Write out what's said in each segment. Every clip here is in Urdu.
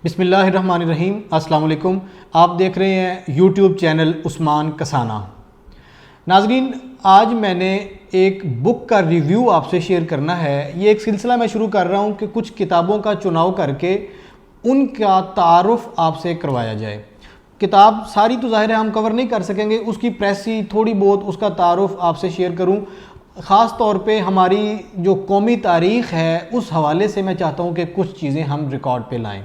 بسم اللہ الرحمن الرحیم۔ السلام علیکم، آپ دیکھ رہے ہیں یوٹیوب چینل عثمان کسانہ۔ ناظرین، آج میں نے ایک بک کا ریویو آپ سے شیئر کرنا ہے۔ یہ ایک سلسلہ میں شروع کر رہا ہوں کہ کچھ کتابوں کا چناؤ کر کے ان کا تعارف آپ سے کروایا جائے۔ کتاب ساری تو ظاہر ہے ہم کور نہیں کر سکیں گے، اس کی پریسی تھوڑی بہت اس کا تعارف آپ سے شیئر کروں۔ خاص طور پہ ہماری جو قومی تاریخ ہے اس حوالے سے میں چاہتا ہوں کہ کچھ چیزیں ہم ریکارڈ پہ لائیں۔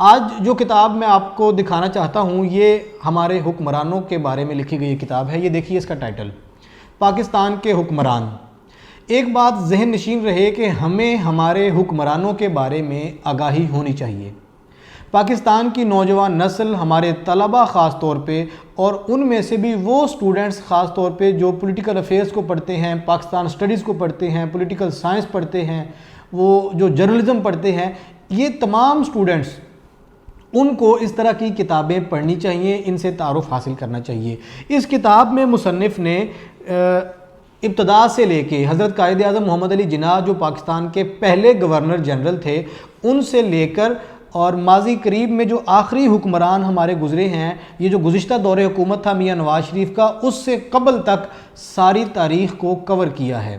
آج جو کتاب میں آپ کو دکھانا چاہتا ہوں یہ ہمارے حکمرانوں کے بارے میں لکھی گئی کتاب ہے۔ یہ دیکھیے اس کا ٹائٹل، پاکستان کے حکمران۔ ایک بات ذہن نشین رہے کہ ہمیں ہمارے حکمرانوں کے بارے میں آگاہی ہونی چاہیے۔ پاکستان کی نوجوان نسل، ہمارے طلباء خاص طور پہ، اور ان میں سے بھی وہ سٹوڈنٹس خاص طور پہ جو پولیٹیکل افیئرز کو پڑھتے ہیں، پاکستان سٹڈیز کو پڑھتے ہیں، پولیٹیکل سائنس پڑھتے ہیں، وہ جو جرنلزم پڑھتے ہیں، یہ تمام سٹوڈنٹس ان کو اس طرح کی کتابیں پڑھنی چاہیے، ان سے تعارف حاصل کرنا چاہیے۔ اس کتاب میں مصنف نے ابتدا سے لے کے حضرت قائد اعظم محمد علی جناح جو پاکستان کے پہلے گورنر جنرل تھے ان سے لے کر اور ماضی قریب میں جو آخری حکمران ہمارے گزرے ہیں، یہ جو گزشتہ دور حکومت تھا میاں نواز شریف کا، اس سے قبل تک ساری تاریخ کو کور کیا ہے۔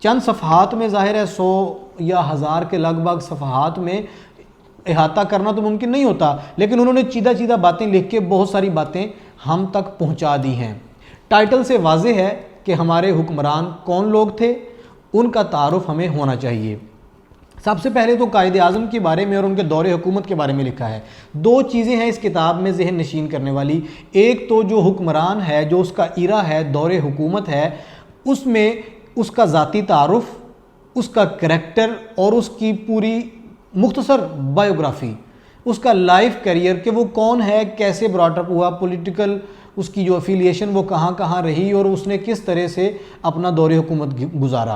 چند صفحات میں، ظاہر ہے 100 یا 1000 کے لگ بھگ صفحات میں احاطہ کرنا تو ممکن نہیں ہوتا، لیکن انہوں نے چیدہ چیدہ باتیں لکھ کے بہت ساری باتیں ہم تک پہنچا دی ہیں۔ ٹائٹل سے واضح ہے کہ ہمارے حکمران کون لوگ تھے، ان کا تعارف ہمیں ہونا چاہیے۔ سب سے پہلے تو قائد اعظم کے بارے میں اور ان کے دور حکومت کے بارے میں لکھا ہے۔ دو چیزیں ہیں اس کتاب میں ذہن نشین کرنے والی۔ ایک تو جو حکمران ہے، جو اس کا ایرا ہے، دور حکومت ہے، اس میں اس کا ذاتی تعارف، اس کا کریکٹر اور اس کی پوری مختصر بائیوگرافی، اس کا لائف کیریئر کہ وہ کون ہے، کیسے براٹ اپ ہوا، پولیٹیکل اس کی جو افیلیشن وہ کہاں کہاں رہی اور اس نے کس طرح سے اپنا دور حکومت گزارا۔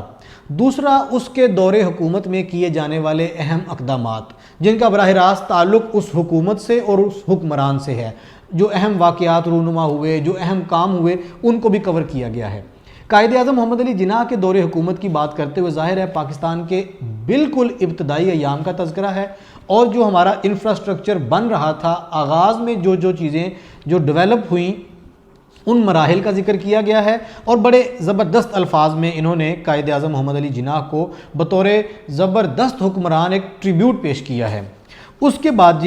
دوسرا، اس کے دور حکومت میں کیے جانے والے اہم اقدامات جن کا براہ راست تعلق اس حکومت سے اور اس حکمران سے ہے، جو اہم واقعات رونما ہوئے، جو اہم کام ہوئے، ان کو بھی کور کیا گیا ہے۔ قائد اعظم محمد علی جناح کے دور حکومت کی بات کرتے ہوئے ظاہر ہے پاکستان کے بالکل ابتدائی ایام کا تذکرہ ہے، اور جو ہمارا انفراسٹرکچر بن رہا تھا، آغاز میں جو چیزیں جو ڈیولپ ہوئیں ان مراحل کا ذکر کیا گیا ہے، اور بڑے زبردست الفاظ میں انہوں نے قائد اعظم محمد علی جناح کو بطور زبردست حکمران ایک ٹریبیوٹ پیش کیا ہے۔ اس کے بعد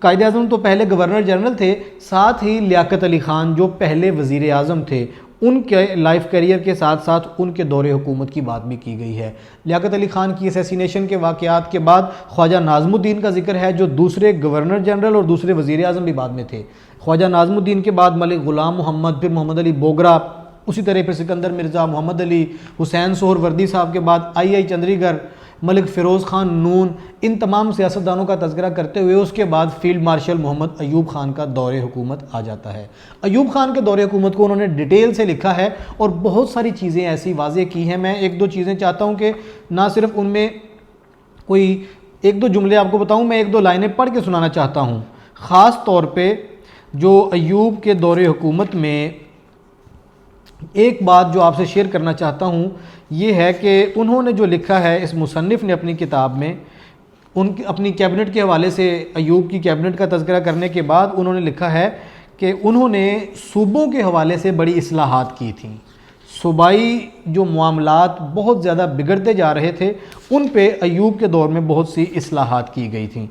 قائد اعظم تو پہلے گورنر جنرل تھے، ساتھ ہی لیاقت علی خان جو پہلے وزیر اعظم تھے، ان کے لائف کیریئر کے ساتھ ساتھ ان کے دور حکومت کی بات بھی کی گئی ہے۔ لیاقت علی خان کی اسیسینیشن کے واقعات کے بعد خواجہ ناظم الدین کا ذکر ہے، جو دوسرے گورنر جنرل اور دوسرے وزیر اعظم بھی بعد میں تھے۔ خواجہ ناظم الدین کے بعد ملک غلام محمد، پھر محمد علی بوگرا، اسی طرح پھر سکندر مرزا، محمد علی، حسین سہروردی صاحب کے بعد آئی چندری گڑھ، ملک فیروز خان نون، ان تمام سیاستدانوں کا تذکرہ کرتے ہوئے اس کے بعد فیلڈ مارشل محمد ایوب خان کا دور حکومت آ جاتا ہے۔ ایوب خان کے دور حکومت کو انہوں نے ڈیٹیل سے لکھا ہے اور بہت ساری چیزیں ایسی واضح کی ہیں۔ میں ایک دو چیزیں چاہتا ہوں کہ نہ صرف ان میں کوئی ایک دو جملے آپ کو بتاؤں، میں ایک دو لائنیں پڑھ کے سنانا چاہتا ہوں۔ خاص طور پہ جو ایوب کے دور حکومت میں ایک بات جو آپ سے شیئر کرنا چاہتا ہوں یہ ہے کہ انہوں نے جو لکھا ہے، اس مصنف نے اپنی کتاب میں اپنی کیبنٹ کے حوالے سے ایوب کی کیبنٹ کا تذکرہ کرنے کے بعد انہوں نے لکھا ہے کہ انہوں نے صوبوں کے حوالے سے بڑی اصلاحات کی تھیں۔ صوبائی جو معاملات بہت زیادہ بگڑتے جا رہے تھے، ان پہ ایوب کے دور میں بہت سی اصلاحات کی گئی تھیں۔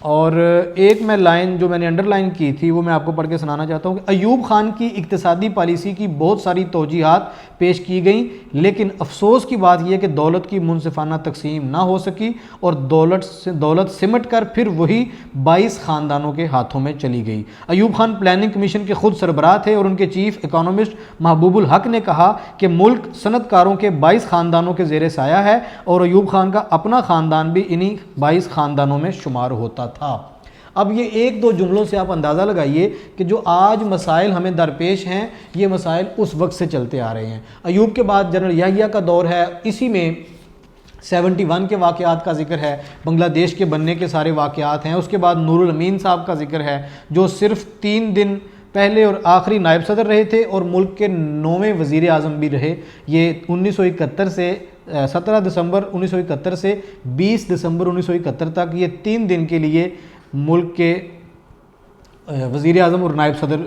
اور ایک میں لائن جو میں نے انڈر لائن کی تھی وہ میں آپ کو پڑھ کے سنانا چاہتا ہوں کہ ایوب خان کی اقتصادی پالیسی کی بہت ساری توجیہات پیش کی گئیں، لیکن افسوس کی بات یہ کہ دولت کی منصفانہ تقسیم نہ ہو سکی اور دولت سمٹ کر پھر وہی 22 خاندانوں کے ہاتھوں میں چلی گئی۔ ایوب خان پلاننگ کمیشن کے خود سربراہ تھے اور ان کے چیف اکانومسٹ محبوب الحق نے کہا کہ ملک صنعت کاروں کے 22 خاندانوں کے زیر سایہ ہے، اور ایوب خان کا اپنا خاندان بھی انہی 22 خاندانوں میں شمار ہوتا تھا۔ اب یہ ایک دو جملوں سے آپ اندازہ لگائیے کہ جو آج مسائل ہمیں درپیش ہیں، یہ مسائل اس وقت سے چلتے آ رہے ہیں۔ ایوب کے بعد جنرل یحییٰ کا دور ہے، اسی میں 71 کے واقعات کا ذکر ہے، بنگلہ دیش کے بننے کے سارے واقعات ہیں۔ اس کے بعد نور الامین صاحب کا ذکر ہے جو صرف 3 دن پہلے اور آخری نائب صدر رہے تھے اور ملک کے 9ویں وزیر اعظم بھی رہے۔ یہ 1971 سے 17 دسمبر 1971 سے 20 دسمبر 1971 تک یہ 3 دن کے لیے ملک کے وزیر اعظم اور نائب صدر،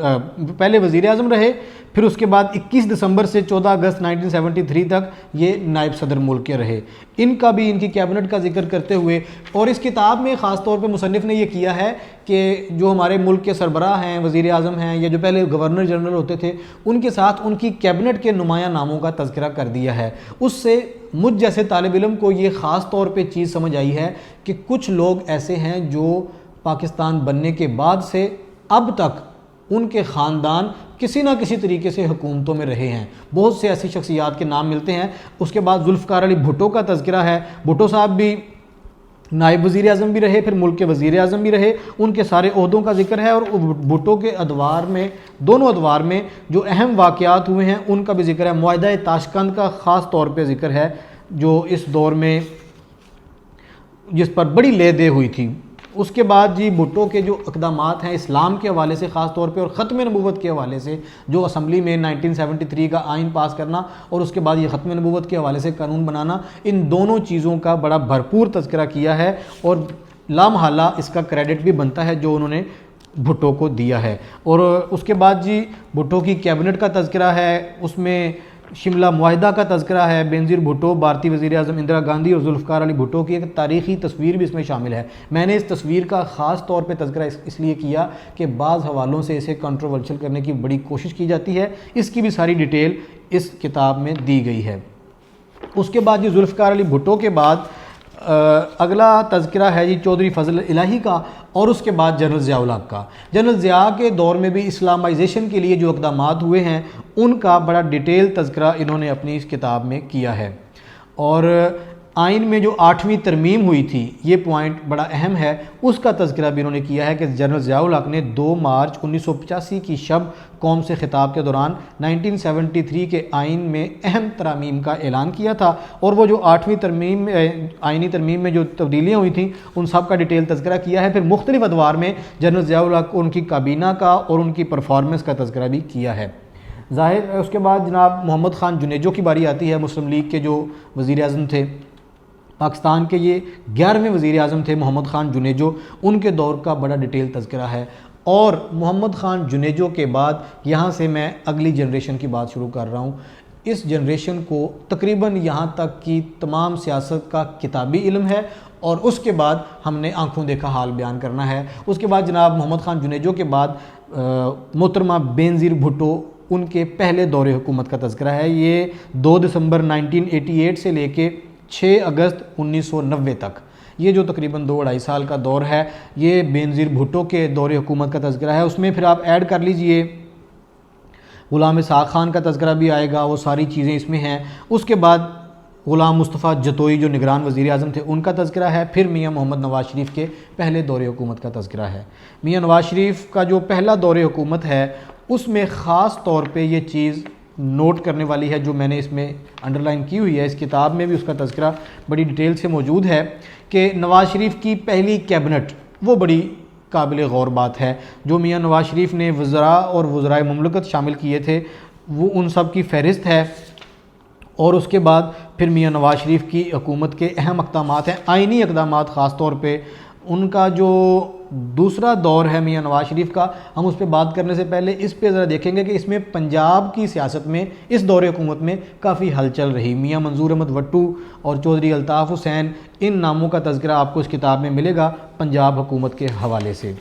پہلے وزیر اعظم رہے، پھر اس کے بعد 21 دسمبر سے 14 اگست 1973 تک یہ نائب صدر ملک کے رہے۔ ان کا بھی، ان کی کیبنٹ کا ذکر کرتے ہوئے، اور اس کتاب میں خاص طور پہ مصنف نے یہ کیا ہے کہ جو ہمارے ملک کے سربراہ ہیں، وزیر اعظم ہیں، یا جو پہلے گورنر جنرل ہوتے تھے، ان کے ساتھ ان کی کیبنٹ کے نمایاں ناموں کا تذکرہ کر دیا ہے۔ اس سے مجھ جیسے طالب علم کو یہ خاص طور پہ چیز سمجھ آئی ہے کہ کچھ لوگ ایسے ہیں جو پاکستان بننے کے بعد سے اب تک ان کے خاندان کسی نہ کسی طریقے سے حکومتوں میں رہے ہیں۔ بہت سے ایسی شخصیات کے نام ملتے ہیں۔ اس کے بعد ذوالفقار علی بھٹو کا تذکرہ ہے۔ بھٹو صاحب بھی نائب وزیر اعظم بھی رہے، پھر ملک کے وزیر اعظم بھی رہے، ان کے سارے عہدوں کا ذکر ہے، اور بھٹو کے ادوار میں، دونوں ادوار میں جو اہم واقعات ہوئے ہیں ان کا بھی ذکر ہے۔ معاہدہ تاشقند کا خاص طور پہ ذکر ہے، جو اس دور میں جس پر بڑی لے دے ہوئی تھی۔ اس کے بعد جی بھٹو کے جو اقدامات ہیں اسلام کے حوالے سے خاص طور پہ، اور ختم نبوت کے حوالے سے، جو اسمبلی میں 1973 کا آئین پاس کرنا اور اس کے بعد یہ ختم نبوت کے حوالے سے قانون بنانا، ان دونوں چیزوں کا بڑا بھرپور تذکرہ کیا ہے، اور لامحالہ اس کا کریڈٹ بھی بنتا ہے جو انہوں نے بھٹو کو دیا ہے۔ اور اس کے بعد جی بھٹو کی کیبنٹ کا تذکرہ ہے، اس میں شملہ معاہدہ کا تذکرہ ہے، بینظیر بھٹو، بھارتی وزیر اعظم اندرا گاندھی اور ذوالفقار علی بھٹو کی ایک تاریخی تصویر بھی اس میں شامل ہے۔ میں نے اس تصویر کا خاص طور پہ تذکرہ اس لیے کیا کہ بعض حوالوں سے اسے کنٹروورشل کرنے کی بڑی کوشش کی جاتی ہے، اس کی بھی ساری ڈیٹیل اس کتاب میں دی گئی ہے۔ اس کے بعد جی ذوالفقار علی بھٹو کے بعد اگلا تذکرہ ہے جی چودھری فضل الہی کا، اور اس کے بعد جنرل ضیاء الحق کا۔ جنرل ضیاء کے دور میں بھی اسلامائزیشن کے لیے جو اقدامات ہوئے ہیں ان کا بڑا ڈیٹیل تذکرہ انہوں نے اپنی اس کتاب میں کیا ہے۔ اور آئین میں جو 8ویں ترمیم ہوئی تھی، یہ پوائنٹ بڑا اہم ہے، اس کا تذکرہ بھی انہوں نے کیا ہے کہ جنرل ضیاء الحق نے 2 مارچ 1985 کی شب قوم سے خطاب کے دوران 1973 کے آئین میں اہم ترامیم کا اعلان کیا تھا، اور وہ جو 8ویں ترمیم آئینی ترمیم میں جو تبدیلیاں ہوئی تھیں ان سب کا ڈیٹیل تذکرہ کیا ہے۔ پھر مختلف ادوار میں جنرل ضیاء الحق کو ان کی کابینہ کا اور ان کی پرفارمنس کا تذکرہ بھی کیا ہے۔ ظاہر ہے اس کے بعد جناب محمد خان جنیجو کی باری آتی ہے، مسلم لیگ کے جو وزیر اعظم تھے پاکستان کے، یہ 11ویں وزیر اعظم تھے محمد خان جنیجو، ان کے دور کا بڑا ڈیٹیل تذکرہ ہے۔ اور محمد خان جنیجو کے بعد یہاں سے میں اگلی جنریشن کی بات شروع کر رہا ہوں۔ اس جنریشن کو تقریباً یہاں تک کی تمام سیاست کا کتابی علم ہے، اور اس کے بعد ہم نے آنکھوں دیکھا حال بیان کرنا ہے۔ اس کے بعد جناب محمد خان جنیجو کے بعد محترمہ بینظیر بھٹو، ان کے پہلے دور حکومت کا تذکرہ ہے۔ یہ 2 دسمبر 1988 سے لے کے 6 اگست 1990 تک، یہ جو تقریباً 2-2.5 سال کا دور ہے، یہ بینظیر بھٹو کے دور حکومت کا تذکرہ ہے۔ اس میں پھر آپ ایڈ کر لیجئے غلام اسحاق خان کا تذکرہ بھی آئے گا، وہ ساری چیزیں اس میں ہیں۔ اس کے بعد غلام مصطفیٰ جتوئی جو نگران وزیر اعظم تھے ان کا تذکرہ ہے۔ پھر میاں محمد نواز شریف کے پہلے دور حکومت کا تذکرہ ہے۔ میاں نواز شریف کا جو پہلا دور حکومت ہے اس میں خاص طور پہ یہ چیز نوٹ کرنے والی ہے، جو میں نے اس میں انڈرلائن کی ہوئی ہے، اس کتاب میں بھی اس کا تذکرہ بڑی ڈیٹیل سے موجود ہے، کہ نواز شریف کی پہلی کیبنٹ وہ بڑی قابل غور بات ہے۔ جو میاں نواز شریف نے وزراء اور وزرائے مملکت شامل کیے تھے وہ ان سب کی فہرست ہے، اور اس کے بعد پھر میاں نواز شریف کی حکومت کے اہم اقدامات ہیں، آئینی اقدامات خاص طور پہ۔ ان کا جو دوسرا دور ہے میاں نواز شریف کا، ہم اس پہ بات کرنے سے پہلے اس پہ ذرا دیکھیں گے کہ اس میں پنجاب کی سیاست میں اس دور حکومت میں کافی ہلچل رہی۔ میاں منظور احمد وٹو اور چودھری الطاف حسین، ان ناموں کا تذکرہ آپ کو اس کتاب میں ملے گا پنجاب حکومت کے حوالے سے۔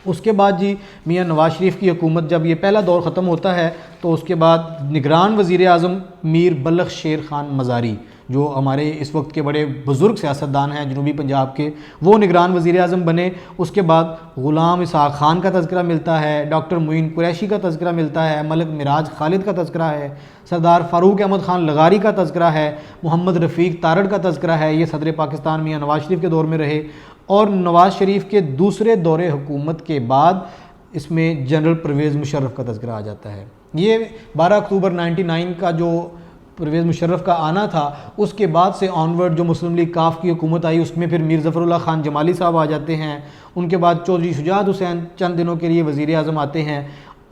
اس کے بعد جی میاں نواز شریف کی حکومت جب یہ پہلا دور ختم ہوتا ہے تو اس کے بعد نگران وزیر اعظم میر بلخ شیر خان مزاری، جو ہمارے اس وقت کے بڑے بزرگ سیاستدان ہیں جنوبی پنجاب کے، وہ نگران وزیر اعظم بنے۔ اس کے بعد غلام اسحاق خان کا تذکرہ ملتا ہے، ڈاکٹر معین قریشی کا تذکرہ ملتا ہے، ملک معراج خالد کا تذکرہ ہے، سردار فاروق احمد خان لغاری کا تذکرہ ہے، محمد رفیق تارڑ کا تذکرہ ہے، یہ صدر پاکستان میاں نواز شریف کے دور میں رہے۔ اور نواز شریف کے دوسرے دور حکومت کے بعد اس میں جنرل پرویز مشرف کا تذکرہ آ جاتا ہے۔ یہ 12 اکتوبر 99 کا جو پرویز مشرف کا آنا تھا، اس کے بعد سے آنورڈ جو مسلم لیگ کاف کی حکومت آئی اس میں پھر میر ظفر اللہ خان جمالی صاحب آ جاتے ہیں۔ ان کے بعد چودھری شجاعت حسین چند دنوں کے لیے وزیر اعظم آتے ہیں،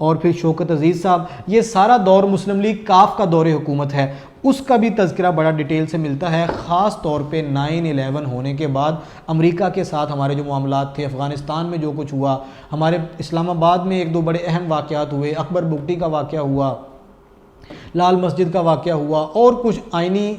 اور پھر شوکت عزیز صاحب، یہ سارا دور مسلم لیگ کاف کا دور حکومت ہے، اس کا بھی تذکرہ بڑا ڈیٹیل سے ملتا ہے، خاص طور پہ 9/11 ہونے کے بعد امریکہ کے ساتھ ہمارے جو معاملات تھے، افغانستان میں جو کچھ ہوا، ہمارے اسلام آباد میں ایک دو بڑے اہم واقعات ہوئے، اکبر بگٹی کا واقعہ ہوا، لال مسجد کا واقعہ ہوا، اور کچھ آئینی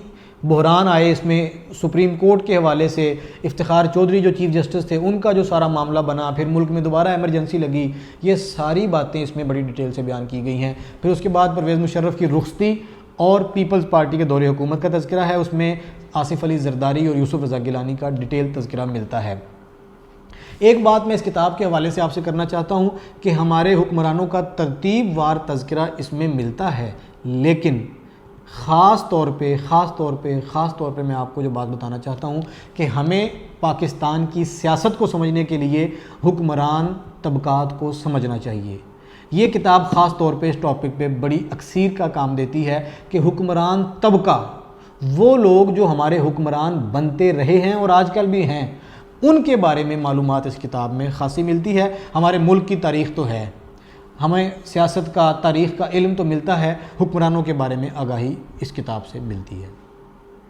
بحران آئے اس میں سپریم کورٹ کے حوالے سے، افتخار چودھری جو چیف جسٹس تھے ان کا جو سارا معاملہ بنا، پھر ملک میں دوبارہ ایمرجنسی لگی، یہ ساری باتیں اس میں بڑی ڈیٹیل سے بیان کی گئی ہیں۔ پھر اس کے بعد پرویز مشرف کی رخصتی اور پیپلز پارٹی کے دور حکومت کا تذکرہ ہے، اس میں آصف علی زرداری اور یوسف رضا گیلانی کا ڈیٹیل تذکرہ ملتا ہے۔ ایک بات میں اس کتاب کے حوالے سے آپ سے کرنا چاہتا ہوں کہ ہمارے حکمرانوں کا ترتیب وار تذکرہ اس میں ملتا ہے، لیکن خاص طور پہ میں آپ کو جو بات بتانا چاہتا ہوں کہ ہمیں پاکستان کی سیاست کو سمجھنے کے لیے حکمران طبقات کو سمجھنا چاہیے۔ یہ کتاب خاص طور پہ اس ٹاپک پہ بڑی اکثیر کا کام دیتی ہے کہ حکمران طبقہ، وہ لوگ جو ہمارے حکمران بنتے رہے ہیں اور آج کل بھی ہیں، ان کے بارے میں معلومات اس کتاب میں خاصی ملتی ہے۔ ہمارے ملک کی تاریخ تو ہے، ہمیں سیاست کا، تاریخ کا علم تو ملتا ہے، حکمرانوں کے بارے میں آگاہی اس کتاب سے ملتی ہے۔